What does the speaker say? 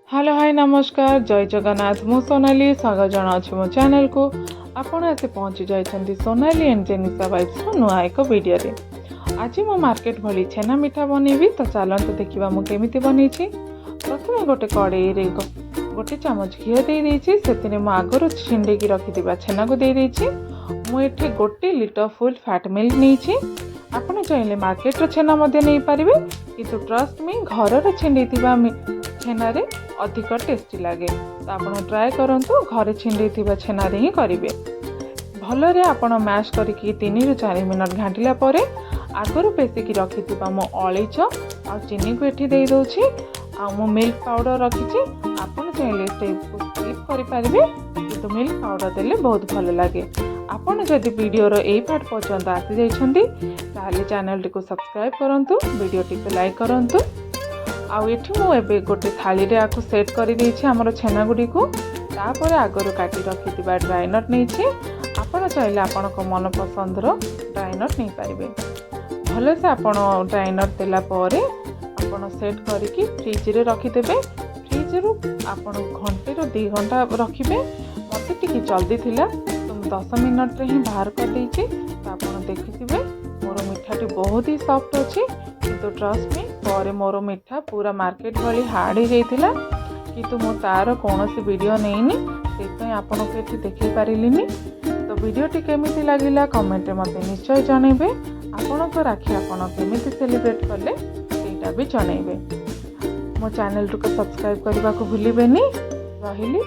Hello hi नमस्कार जय जगन्नाथ मु सोनाली स्वागत जनाऊँ मो चैनल को आपण आसे पहुँची जाइछन्ती सोनाली एंड जेनिसा वाइब्स नुआ एक वीडियो रे। आज मो मार्केट भली छेना मिठा बनैबी तो चलते देखा मु केमिति बनैछि। प्रथमे गोटे कड़ाई रे गोटे चामच घी दे देछि। सेतिने मु आगरु छिंडेकी रखिथिबा छेना को दे देछि। मु एठी 1 लीटर फुल फैट मिल्क नेछि। आपण चाहिले मार्केट रो छेना मध्ये नै पारिबे, किंतु ट्रस्ट मी घर रे छिंडैथिबा छेना रे अधिक टेस्टी लगे। तो आप ट्राए करंतु घरे छिंडे छेना रे ही करेंगे। भलरे आपण मैश करके 3 ରୁ 4 मिनट घाटिला परे आगरू पेसिकी रखिथिबा मो अळीच आ चीनी को एठी दे दोछि। आ मो मिल्क पाउडर रखिछि। आपण चाहिले स्टेप को स्किप करि पारिबे, किंतु मिल्क पाउडर देले बहुत भल लागे। आपण जदि वीडियो रो एई पार्ट पर्यंत आसी जाइछन्ती ताले चैनल टी को सब्सक्राइब करंतु, वीडियो टी को लाइक करंतु। आउ एठी मु एबे गोटे थाली रे आकु सेट करि देछि हमर छेना गुडी को। तापर आगरो काटी रखिथिबा ड्राई नट नेछि। आपण चाहिले आपण को मन पसंद रो ड्राई नट नै पारिबे। भले से आपण ड्राई नट देला परे आपण सेट करिकि फ्रिज रे रखि देबे। फ्रिज रो आपण घंटे रो 2 घंटा रखिबे। मते टिके जल्दी थिला तो 10 मिनट रे ही बाहर कर देछि। तो आपण देखिथिबे मोर मिठाटी बहुत ही सॉफ्ट अछि, किंतु ट्रस्ट मी पर मोर मिठा पूरा मार्केट वाली हार्ड हो जाइथिला। किंतु मो तार कोनोसी वीडियो नैनी, सेतै आपण को एठी देखै पारिलिनी। तो वीडियो टी केमिति लागिला कमेंट रे मते निश्चय जणैबे। आपण को राखी आपण केमिति सेलिब्रेट करले सेटा भी जणैबे। मो चैनल को सब्सक्राइब करबा को भूलिबेनी। रहिली।